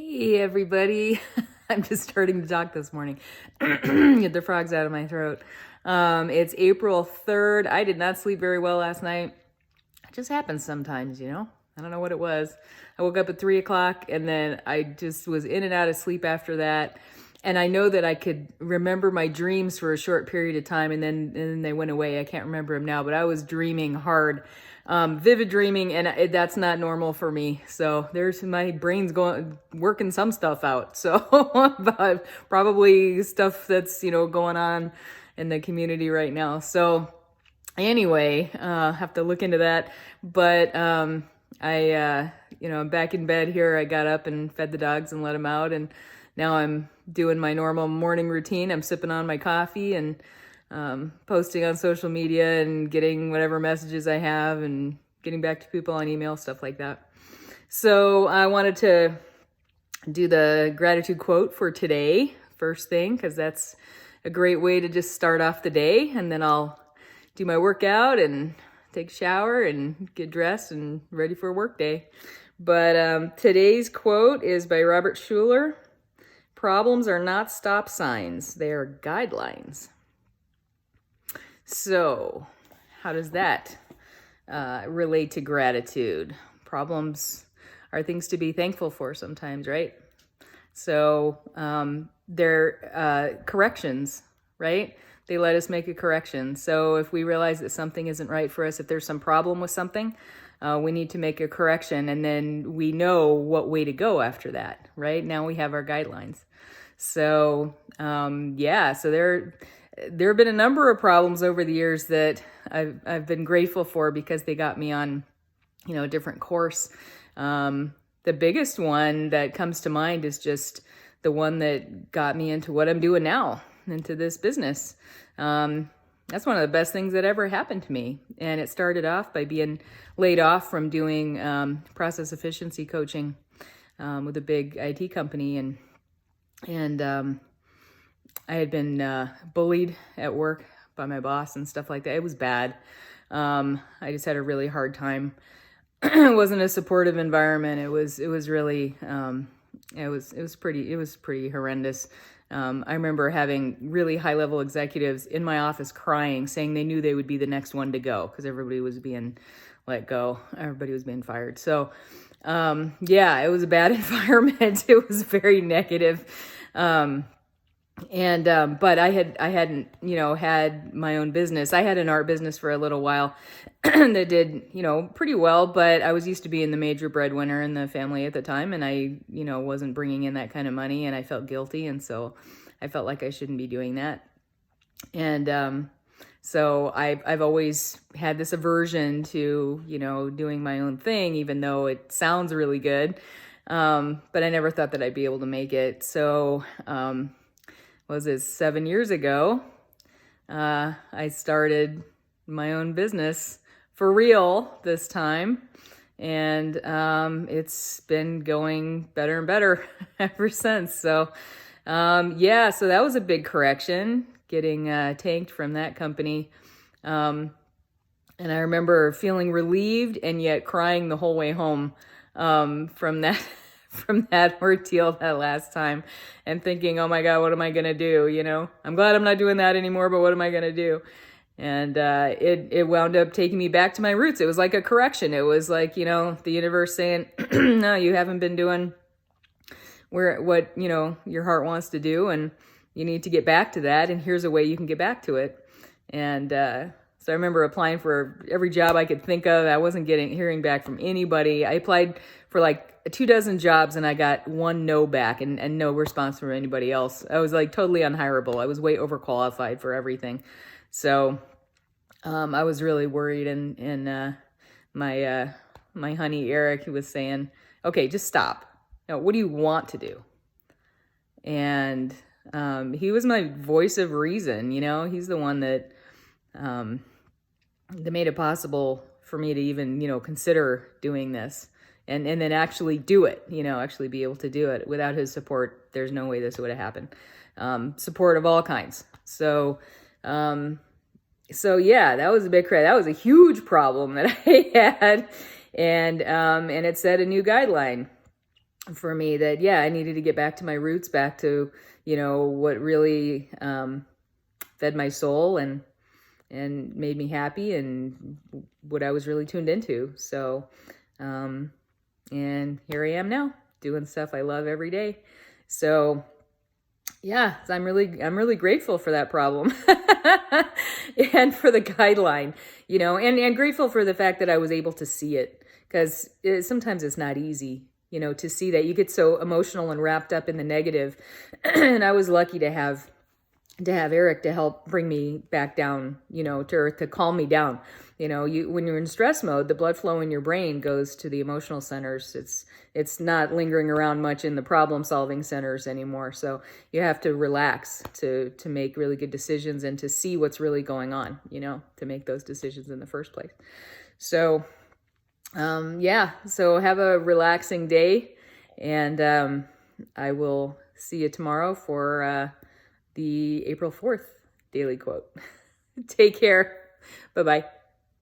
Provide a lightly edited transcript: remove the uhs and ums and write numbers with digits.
Hey everybody. I'm just starting to talk this morning. Get the frogs out of my throat. It's April 3rd. I did not sleep very well last night. It just happens sometimes, you know? I don't know what it was. I woke up at 3 o'clock and then I just was in and out of sleep after that. And I know that I could remember my dreams for a short period of time and then they went away. I can't remember them now, but I was dreaming hard. Vivid dreaming, and that's not normal for me. So there's my brain's working some stuff out. So but probably stuff that's, going on in the community right now. So anyway, have to look into that. But I'm back in bed here. I got up and fed the dogs and let them out, and now I'm doing my normal morning routine. I'm sipping on my coffee and posting on social media and getting whatever messages I have and getting back to people on email, stuff like that. So I wanted to do the gratitude quote for today, first thing, because that's a great way to just start off the day. And then I'll do my workout and take a shower and get dressed and ready for a work day. But today's quote is by Robert Schuller. Problems are not stop signs, they are guidelines. So, how does that relate to gratitude? Problems are things to be thankful for sometimes, right? So, they're corrections, right? They let us make a correction. So, if we realize that something isn't right for us, if there's some problem with something, we need to make a correction, and then we know what way to go after that, right? Now we have our guidelines. So, so there have been a number of problems over the years that I've been grateful for because they got me on, a different course. The biggest one that comes to mind is just the one that got me into what I'm doing now, into this business. That's one of the best things that ever happened to me. And it started off by being laid off from doing process efficiency coaching with a big IT company. And I had been bullied at work by my boss and stuff like that. It was bad. I just had a really hard time. It wasn't a supportive environment. It was really, it was pretty horrendous. I remember having really high level executives in my office crying, saying they knew they would be the next one to go because everybody was being let go. Everybody was being fired. So, it was a bad environment. It was very negative. But I hadn't, had my own business. I had an art business for a little while that did, pretty well, but I was used to being the major breadwinner in the family at the time. And I, wasn't bringing in that kind of money, and I felt guilty. And so I felt like I shouldn't be doing that. And, so I've always had this aversion to, doing my own thing, even though it sounds really good. But I never thought that I'd be able to make it. So, was it 7 years ago, I started my own business for real this time. And it's been going better and better ever since. So, so that was a big correction, getting tanked from that company. And I remember feeling relieved and yet crying the whole way home from that from that ordeal that last time, and thinking, oh my God, what am I going to do? I'm glad I'm not doing that anymore, but what am I going to do? And it wound up taking me back to my roots. It was like a correction. It was like, the universe saying, no, you haven't been doing what, your heart wants to do, and you need to get back to that. And here's a way you can get back to it. And so I remember applying for every job I could think of. I wasn't hearing back from anybody. I applied for like 24 jobs and I got one no back and no response from anybody else. I was like totally unhireable. I was way overqualified for everything. So I was really worried, and my honey Eric, he was saying, okay, just stop. Now, what do you want to do? And he was my voice of reason. He's the one that made it possible for me to even, consider doing this and then actually do it, actually be able to do it. Without his support, there's no way this would have happened. Support of all kinds. So that was a big credit. That was a huge problem that I had. And it set a new guideline. for me that, yeah, I needed to get back to my roots, back to, what really fed my soul and made me happy and what I was really tuned into. So, and here I am now doing stuff I love every day. So yeah, so I'm really grateful for that problem and for the guideline, and grateful for the fact that I was able to see it, because sometimes it's not easy, to see that. You get so emotional and wrapped up in the negative. And I was lucky to have Eric to help bring me back down, to earth, to calm me down. When you're in stress mode, the blood flow in your brain goes to the emotional centers. It's not lingering around much in the problem solving centers anymore. So you have to relax to make really good decisions and to see what's really going on, to make those decisions in the first place. So, so have a relaxing day, and I will see you tomorrow for the April 4th daily quote. Take care. Bye-bye.